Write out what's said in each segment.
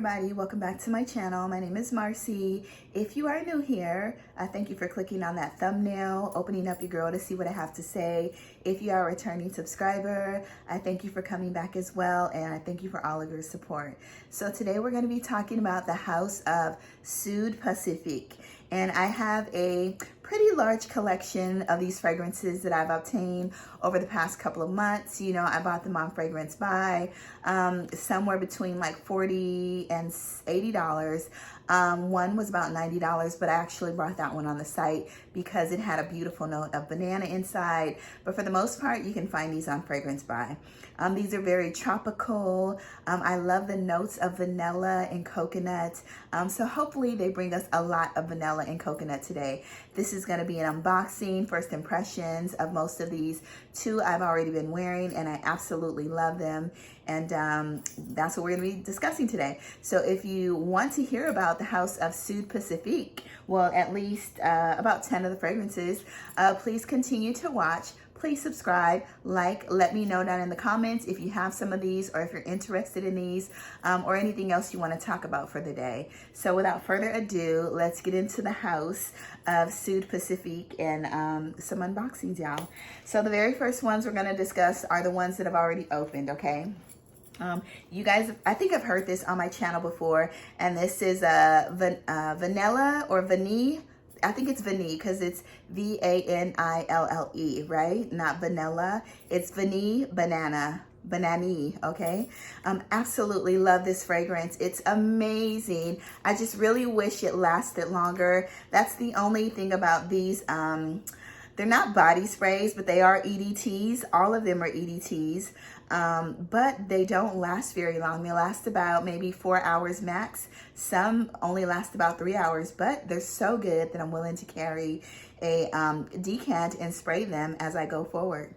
everybody, welcome back to my channel. My name is Marcy. If you are new here, thank you for clicking on that thumbnail, opening up your girl to see what I have to say. If you are a returning subscriber, I thank you for coming back as well, and I thank you for all of your support. So today we're going to be talking about the House of Sud Pacifique, and I have a pretty large collection of these fragrances that I've obtained over the past couple of months. You know, I bought them on Fragrance Buy, somewhere between like $40 and $80. One was about $90, but I actually bought that one on the site because it had a beautiful note of banana inside. But for the most part, you can find these on Fragrance Buy. These are very tropical. I love the notes of vanilla and coconut. So hopefully they bring us a lot of vanilla and coconut today. This is going to be an unboxing, first impressions of most of these. Two I've already been wearing and I absolutely love them. And that's what we're going to be discussing today. So if you want to hear about the House of Sud Pacifique, well, at least about 10 of the fragrances, please continue to watch. Please subscribe, let me know down in the comments if you have some of these or if you're interested in these or anything else you want to talk about for the day. So without further ado, let's get into the House of Sud Pacifique and some unboxings, y'all. So the very first ones we're going to discuss are the ones that have already opened, okay? You guys, I think I've heard this on my channel before, and this is vanilla or vanille. I think it's vanille because it's V-A-N-I-L-L-E, right? Not vanilla. It's vanille banana. Banani, okay? Absolutely love this fragrance. It's amazing. I just really wish it lasted longer. That's the only thing about these. They're not body sprays, but they are EDTs. All of them are EDTs, but they don't last very long. They last about maybe 4 hours max. Some only last about 3 hours, but they're so good that I'm willing to carry a decant and spray them as I go forward.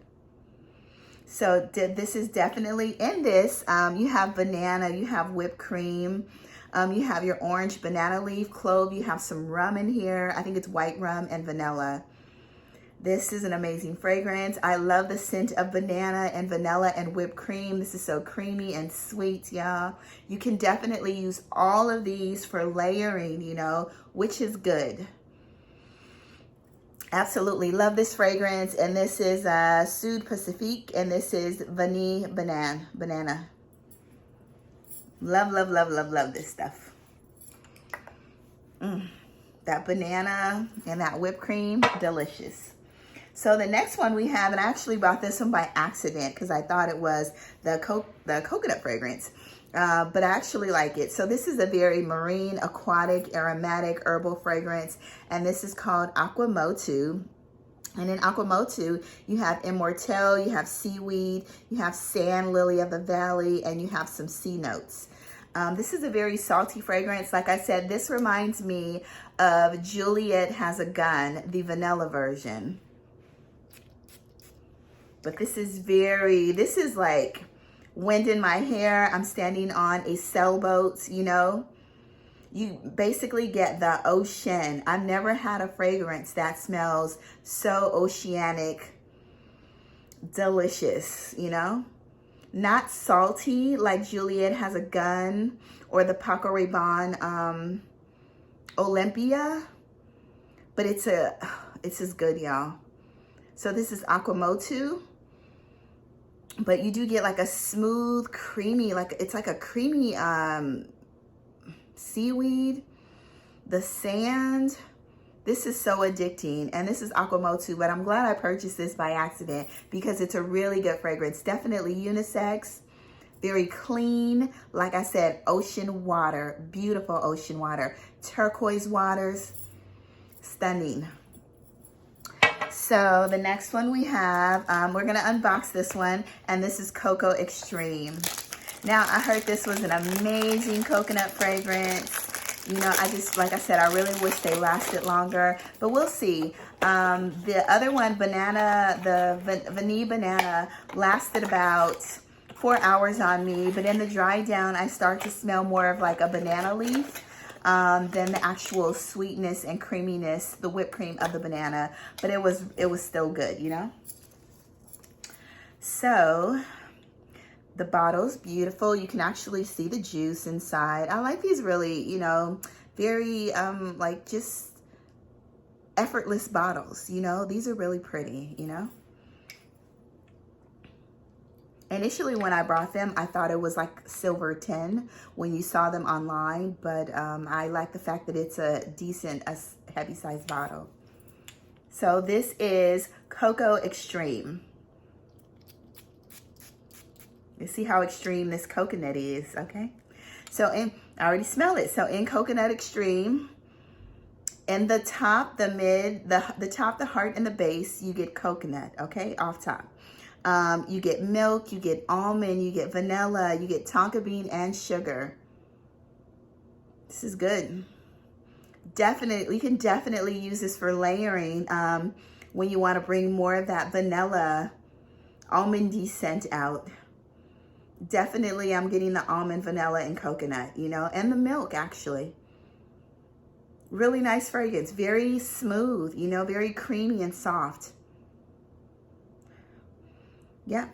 So this is definitely in this. You have banana, you have whipped cream, you have your orange banana leaf, clove, you have some rum in here. I think it's white rum and vanilla. This is an amazing fragrance. I love the scent of banana and vanilla and whipped cream. This is so creamy and sweet, y'all. You can definitely use all of these for layering, you know, which is good. Absolutely love this fragrance. And this is Sud Pacifique, and this is Vanille Banana. Love, love, love, love, love this stuff. That banana and that whipped cream, delicious. So the next one we have, and I actually bought this one by accident because I thought it was the coconut fragrance, but I actually like it. So this is a very marine, aquatic, aromatic, herbal fragrance, and this is called Aqua Motu. And in Aqua Motu, you have immortelle, you have seaweed, you have sand lily of the valley, and you have some sea notes. This is a very salty fragrance. Like I said, this reminds me of Juliet Has a Gun, the vanilla version. But this is like wind in my hair. I'm standing on a sailboat, you know. You basically get the ocean. I've never had a fragrance that smells so oceanic, delicious, you know. Not salty like Juliet Has a Gun or the Paco Rabanne Olympia, but it's just good, y'all. So this is Aqua Motu. But you do get like a smooth, creamy, it's like a creamy seaweed, the sand. This is so addicting, and this is Aqua Motu, but I'm glad I purchased this by accident because it's a really good fragrance. Definitely unisex, very clean. Like I said, ocean water, beautiful ocean water, turquoise waters, stunning. So the next one we have, we're gonna unbox this one, and this is Coco Extreme. Now, I heard this was an amazing coconut fragrance. You know, like I said, I really wish they lasted longer, but we'll see. The other one, banana, the Vanille Banana, lasted about 4 hours on me, but in the dry down, I start to smell more of like a banana leaf. Than the actual sweetness and creaminess, the whipped cream of the banana, but it was still good, you know. So The bottle's beautiful. You can actually see the juice inside. I like these really, you know, very like just effortless bottles, you know. These are really pretty, you know. Initially when I bought them, I thought it was like silver tin when you saw them online, but I like the fact that it's a decent, heavy size bottle. So this is Coco Extreme. You see how extreme this coconut is, okay? So I already smell it. So in Coconut Extreme, in the top, the mid, the top, the heart, and the base, you get coconut, okay, off top. You get milk, you get almond, you get vanilla, you get tonka bean and sugar. This is good. Definitely, you can definitely use this for layering when you want to bring more of that vanilla almondy scent out. Definitely, I'm getting the almond, vanilla, and coconut, you know, and the milk actually. Really nice fragrance, very smooth, you know, very creamy and soft. Yeah,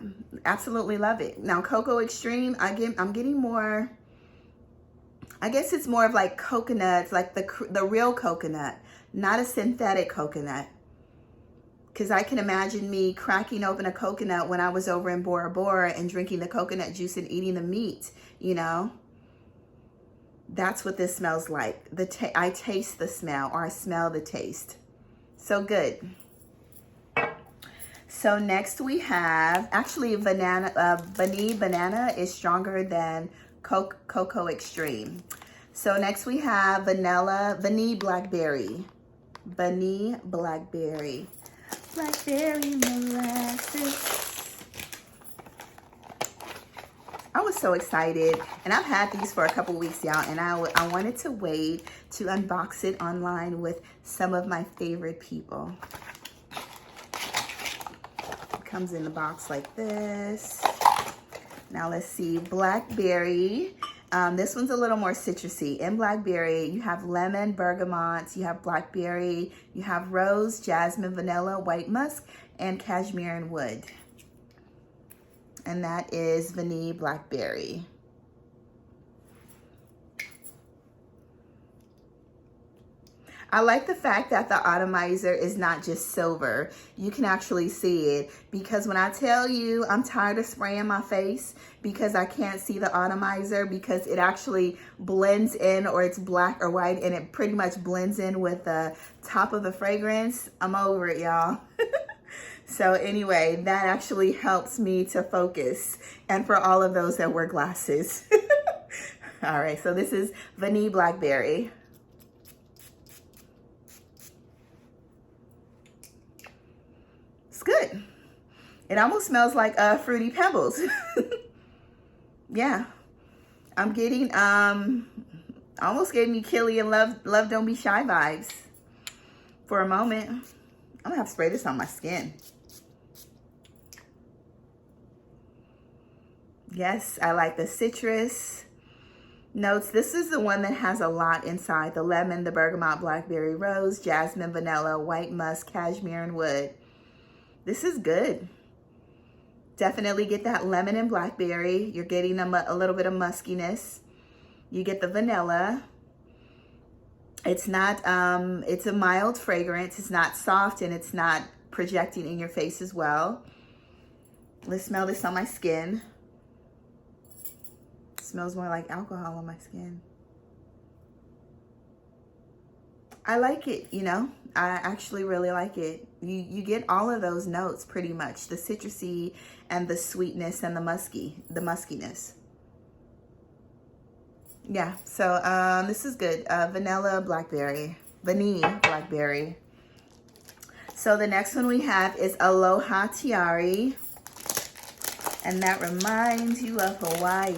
absolutely love it. Now, Coco Extreme, I'm getting more, I guess it's more of like coconuts, like the real coconut, not a synthetic coconut. Because I can imagine me cracking open a coconut when I was over in Bora Bora and drinking the coconut juice and eating the meat, you know. That's what this smells like. I taste the smell, or I smell the taste. So good. So next we have, actually Vanille Banana is stronger than Coco Extreme. So next we have Vanille Blackberry. Vanille Blackberry. Blackberry molasses. I was so excited, and I've had these for a couple weeks, y'all, and I wanted to wait to unbox it online with some of my favorite people. It comes in the box like this. Now let's see, Blackberry. This one's a little more citrusy. In Blackberry, you have lemon, bergamot, you have blackberry, you have rose, jasmine, vanilla, white musk, and cashmere and wood. And that is Vanille Blackberry. I like the fact that the atomizer is not just silver. You can actually see it, because when I tell you I'm tired of spraying my face because I can't see the atomizer, because it actually blends in, or it's black or white and it pretty much blends in with the top of the fragrance, I'm over it, y'all. So anyway, that actually helps me to focus, and for all of those that wear glasses. All right, so this is Vanille Blackberry. It's good. It almost smells like Fruity Pebbles. Yeah, I'm getting, almost gave me Killy and Love Don't Be Shy vibes for a moment. I'm gonna have to spray this on my skin. Yes, I like the citrus notes. This is the one that has a lot inside. The lemon, the bergamot, blackberry, rose, jasmine, vanilla, white musk, cashmere, and wood. This is good. Definitely get that lemon and blackberry. You're getting a little bit of muskiness. You get the vanilla. It's not, it's a mild fragrance. It's not soft, and it's not projecting in your face as well. Let's smell this on my skin. It smells more like alcohol on my skin. I like it, you know. I actually really like it. You get all of those notes pretty much. The citrusy and the sweetness and the muskiness. Yeah, so this is good. Vanille Blackberry. So the next one we have is Aloha Tiari. And that reminds you of Hawaii.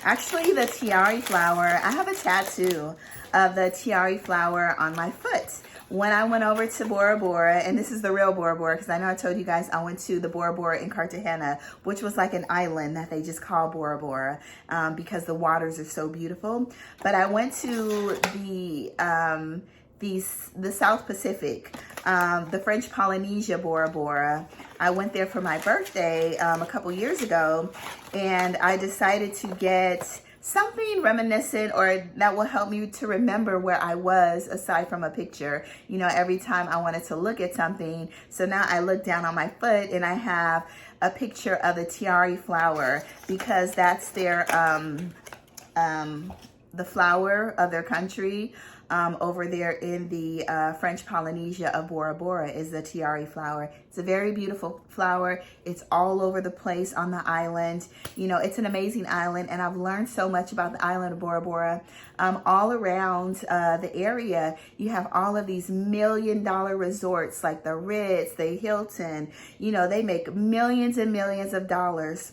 Actually, the tiari flower, I have a tattoo of the tiari flower on my foot. When I went over to Bora Bora, and this is the real Bora Bora, because I know I told you guys I went to the Bora Bora in Cartagena, which was like an island that they just call Bora Bora because the waters are so beautiful. But I went to the South Pacific the French Polynesia Bora Bora. I went there for my birthday a couple years ago, and I decided to get something reminiscent or that will help me to remember where I was aside from a picture. You know, every time I wanted to look at something. So now I look down on my foot and I have a picture of the tiare flower because that's their, the flower of their country. Over there in the French Polynesia of Bora Bora is the tiare flower. It's a very beautiful flower. It's all over the place on the island. You know, it's an amazing island, and I've learned so much about the island of Bora Bora. All around the area, you have all of these $1-million resorts like the Ritz, the Hilton. You know, they make millions and millions of dollars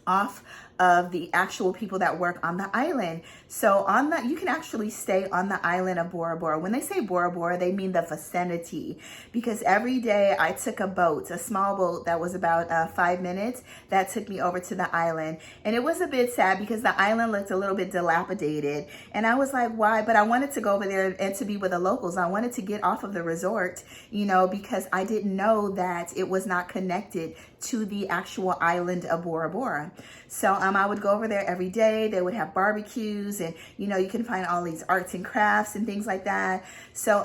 off of the actual people that work on the island. So on the, you can actually stay on the island of Bora Bora. When they say Bora Bora, they mean the vicinity, because every day I took a boat, a small boat that was about 5 minutes, that took me over to the island. And it was a bit sad because the island looked a little bit dilapidated. And I was like, why? But I wanted to go over there and to be with the locals. I wanted to get off of the resort, you know, because I didn't know that it was not connected to the actual island of Bora Bora. So I would go over there every day. They would have barbecues, and you know, you can find all these arts and crafts and things like that. So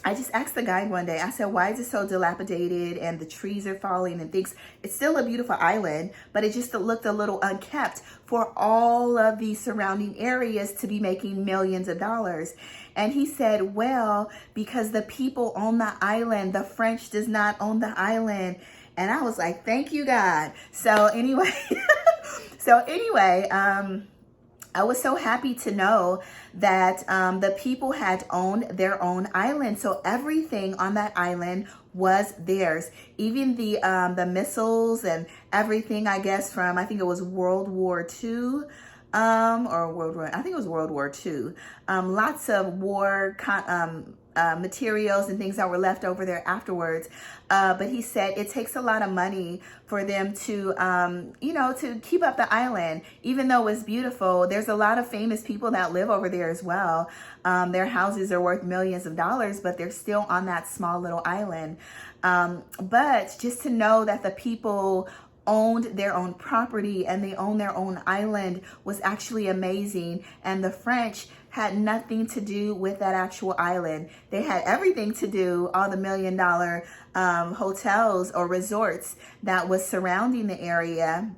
I just asked the guide one day, I said, why is it so dilapidated and the trees are falling and things? It's still a beautiful island, but it just looked a little unkept for all of the surrounding areas to be making millions of dollars. And he said, well, because the people own the island, the French does not own the island. And I was like, thank you, God. So anyway, I was so happy to know that the people had owned their own island. So everything on that island was theirs. Even the missiles and everything, I guess, from, I think it was World War II. I think it was World War II. Lots of war materials and things that were left over there afterwards. But he said it takes a lot of money for them to, you know, to keep up the island. Even though it's beautiful, there's a lot of famous people that live over there as well. Their houses are worth millions of dollars, but they're still on that small little island. But just to know that the people owned their own property and they own their own island was actually amazing. And the French had nothing to do with that actual island. They had everything to do, all the $1 million hotels or resorts that was surrounding the area.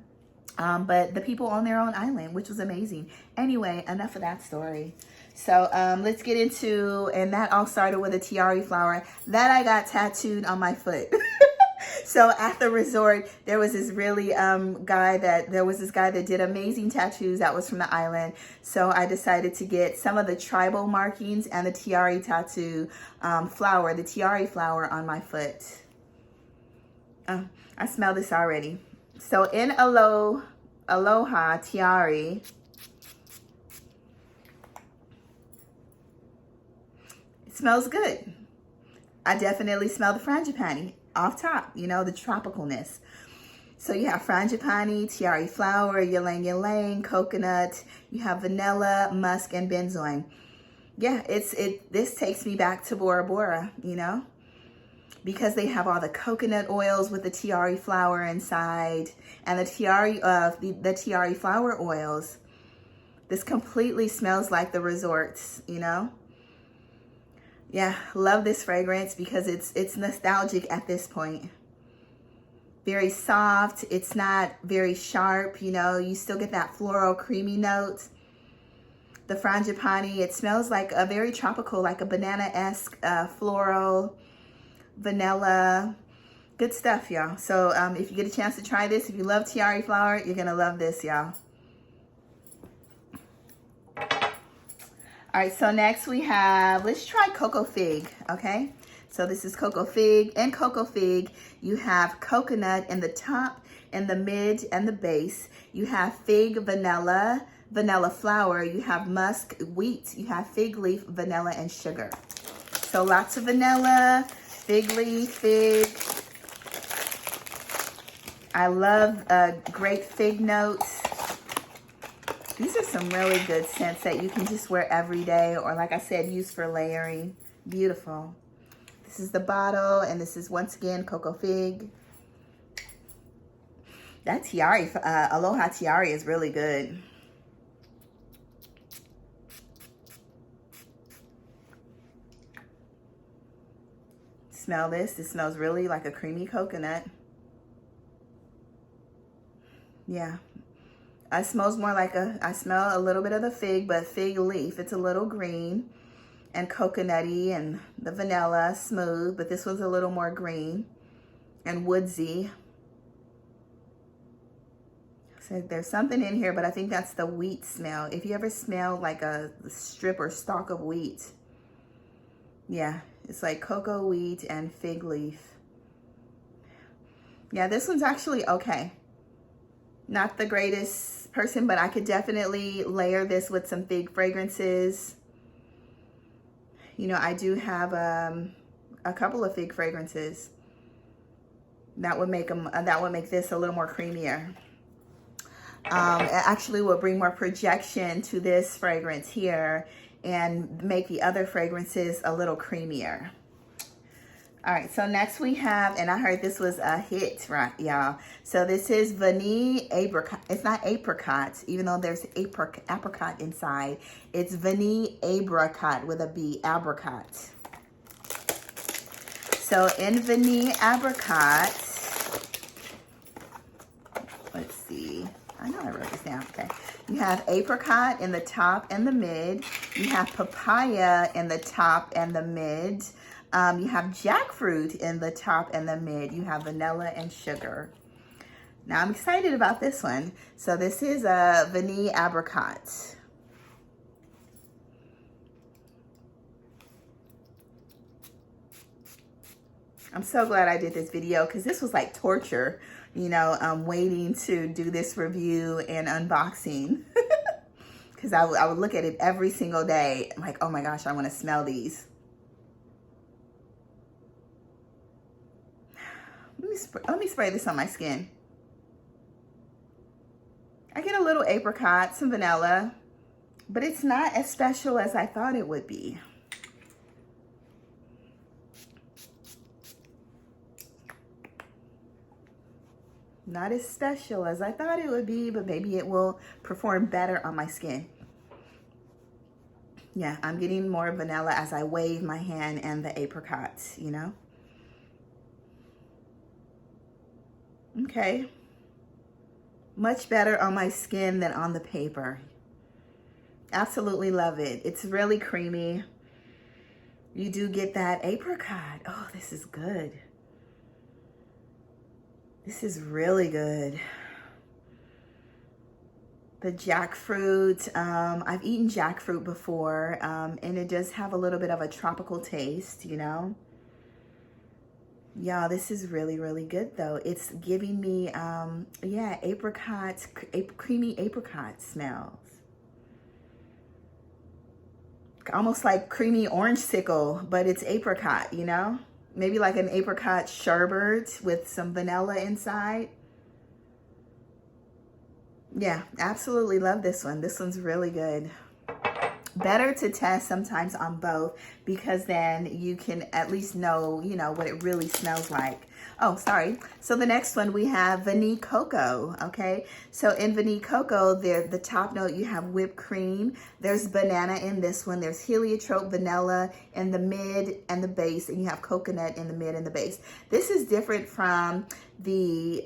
But the people own their own island, which was amazing. Anyway, enough of that story. So let's get into, and that all started with a tiare flower that I got tattooed on my foot. So at the resort, there was this really guy that did amazing tattoos that was from the island. So I decided to get some of the tribal markings and the tiare tattoo flower, the tiare flower on my foot. I smell this already. So in Aloha Tiare, it smells good. I definitely smell the frangipani off top, you know, the tropicalness. So you have frangipani, tiare flower, ylang ylang, coconut. You have vanilla, musk, and benzoin. Yeah, this takes me back to Bora Bora, you know, because they have all the coconut oils with the tiare flower inside, and the tiare flower oils. This completely smells like the resorts, you know. Yeah, love this fragrance because it's nostalgic at this point. Very soft. It's not very sharp, you know. You still get that floral creamy note. The frangipani, it smells like a very tropical, like a banana-esque floral, vanilla. Good stuff, y'all. So if you get a chance to try this, if you love tiare flower, you're going to love this, y'all. All right, so next we have, let's try Coco Fig, okay? So this is Coco Fig. In Coco Fig, you have coconut in the top, in the mid, and the base. You have fig, vanilla flower. You have musk, wheat. You have fig leaf, vanilla, and sugar. So lots of vanilla, fig leaf, fig. I love great fig notes. These are some really good scents that you can just wear every day, or like I said, use for layering. Beautiful. This is the bottle, and this is once again Coco Fig. That tiare, Aloha tiare is really good. Smell this. This smells really like a creamy coconut. Yeah. It smells more like I smell a little bit of the fig, but fig leaf. It's a little green and coconutty, and the vanilla smooth, but this one's a little more green and woodsy. So there's something in here, but I think that's the wheat smell. If you ever smell like a strip or stalk of wheat, yeah, it's like cocoa wheat and fig leaf. Yeah, this one's actually okay. Not the greatest person, but I could definitely layer this with some fig fragrances. You know, I do have a couple of fig fragrances that would make this a little more creamier. It actually will bring more projection to this fragrance here and make the other fragrances a little creamier. All right, so next we have, and I heard this was a hit, right, y'all? So this is Vanille Apricot. It's not apricot, even though there's apricot inside. It's Vanille Apricot with a B, apricot. So in Vanille Apricot, let's see. I know I wrote this down, okay. You have apricot in the top and the mid. You have papaya in the top and the mid. You have jackfruit in the top and the mid. You have vanilla and sugar. Now I'm excited about this one. So this is a Vanille Apricot. I'm so glad I did this video because this was like torture, you know, waiting to do this review and unboxing. Because I would look at it every single day. I'm like, oh my gosh, I want to smell these. Let me spray this on my skin. I get a little apricot, some vanilla, but it's not as special as I thought it would be. Not as special as I thought it would be, but maybe it will perform better on my skin. Yeah, I'm getting more vanilla as I wave my hand and the apricots, you know? Okay. Much better on my skin than on the paper. Absolutely love it. It's really creamy. You do get that apricot. Oh, this is good. This is really good. The jackfruit, I've eaten jackfruit before, and it does have a little bit of a tropical taste, you know? Yeah, this is really, really good though. It's giving me, yeah, apricots, creamy apricot smells. Almost like creamy orange sickle, but it's apricot, you know? Maybe like an apricot sherbet with some vanilla inside. Yeah, absolutely love this one. This one's really good. Better to test sometimes on both because then you can at least know, you know, what it really smells like. Oh, sorry. So the next one we have Vanille Coco, okay? So in Vanille Coco, the top note, you have whipped cream. There's banana in this one. There's heliotrope, vanilla in the mid and the base, and you have coconut in the mid and the base. This is different from the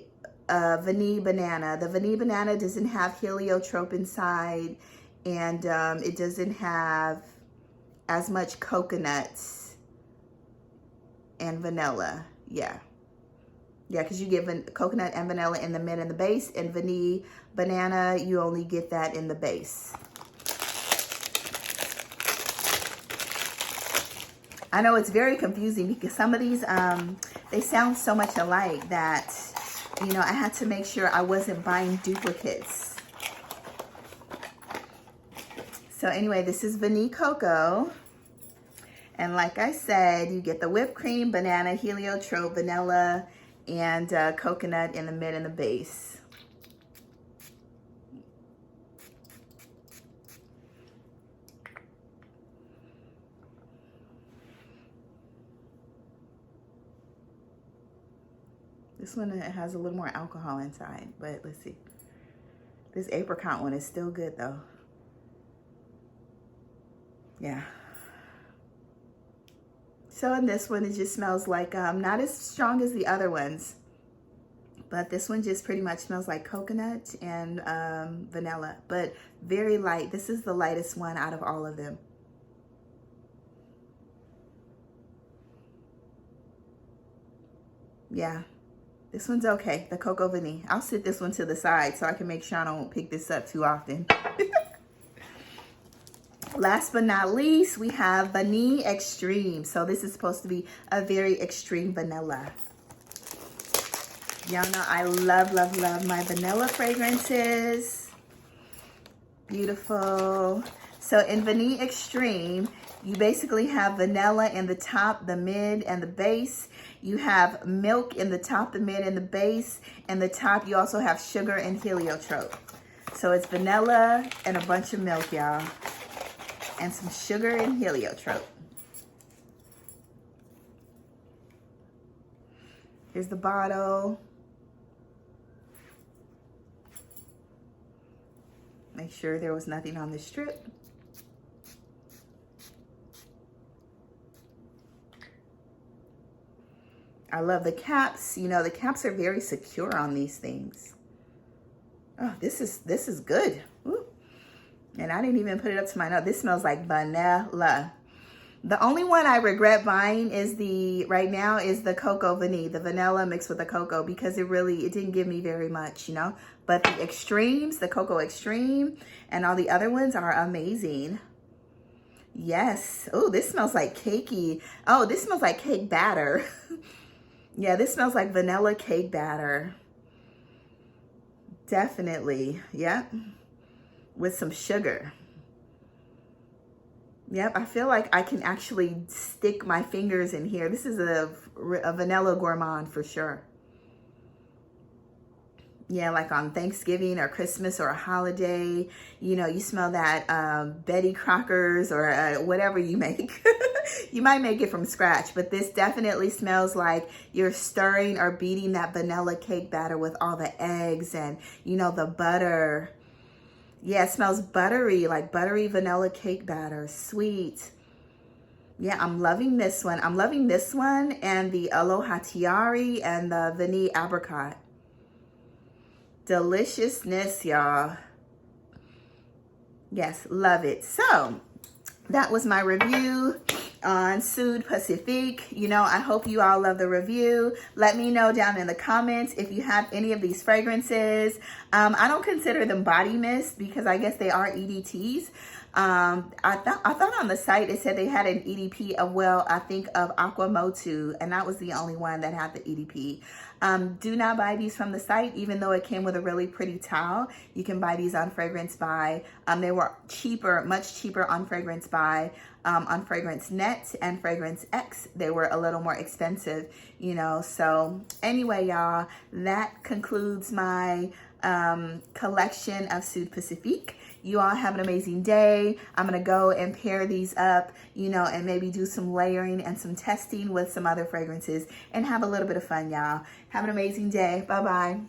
Vanille Banana. The Vanille Banana doesn't have heliotrope inside, and it doesn't have as much coconuts and vanilla. Yeah, because you get coconut and vanilla in the mid and the base, and Vanille Banana, you only get that in the base. I know it's very confusing because some of these, they sound so much alike that, you know, I had to make sure I wasn't buying duplicates. So anyway, this is Vanille Coco. And like I said, you get the whipped cream, banana, heliotrope, vanilla, and coconut in the mid and the base. This one has a little more alcohol inside, but let's see. This apricot one is still good though. Yeah. So in this one, it just smells like, not as strong as the other ones, but this one just pretty much smells like coconut and vanilla, but very light. This is the lightest one out of all of them. Yeah, this one's okay, the Coco Vanille. I'll sit this one to the side so I can make sure I don't pick this up too often. Last but not least, we have Vanille Extreme. So this is supposed to be a very extreme vanilla. Y'all know I love, love, love my vanilla fragrances. Beautiful. So in Vanille Extreme, you basically have vanilla in the top, the mid, and the base. You have milk in the top, the mid, and the base. And the top, you also have sugar and heliotrope. So it's vanilla and a bunch of milk, y'all. And some sugar and heliotrope. Here's the bottle. Make sure there was nothing on the strip. I love the caps. You know, the caps are very secure on these things. Oh, this is good. Ooh. And I didn't even put it up to my nose. This smells like vanilla. The only one I regret buying is right now is the Coco Vanille, the vanilla mixed with the cocoa, because it didn't give me very much, you know. But the extremes, the Coco Extreme and all the other ones are amazing. Yes. Oh, this smells like cakey. Oh, this smells like cake batter. Yeah, this smells like vanilla cake batter. Definitely. Yep. With some sugar. Yep, I feel like I can actually stick my fingers in here. This is a vanilla gourmand for sure. Yeah, like on Thanksgiving or Christmas or a holiday, you know, you smell that Betty Crocker's or whatever you make. You might make it from scratch, but this definitely smells like you're stirring or beating that vanilla cake batter with all the eggs and, you know, the butter. Yeah, it smells buttery, like buttery vanilla cake batter, sweet. Yeah, I'm loving this one. I'm loving this one and the Aloha Tiari and the Vanille Apricot. Deliciousness, y'all. Yes, love it. So that was my review on Sud Pacifique. You know, I hope you all love the review. Let me know down in the comments if you have any of these fragrances. I don't consider them body mist because I guess they are EDTs. I thought on the site it said they had an EDP of, well, I think of Aquamotu, and that was the only one that had the EDP. Do not buy these from the site, even though it came with a really pretty towel. You can buy these on Fragrance Buy. They were cheaper, much cheaper on Fragrance Buy. On Fragrance Net and Fragrance X, they were a little more expensive, you know. So anyway, y'all, that concludes my collection of Sud Pacifique. You all have an amazing day. I'm gonna go and pair these up, you know, and maybe do some layering and some testing with some other fragrances and have a little bit of fun, y'all. Have an amazing day. Bye-bye.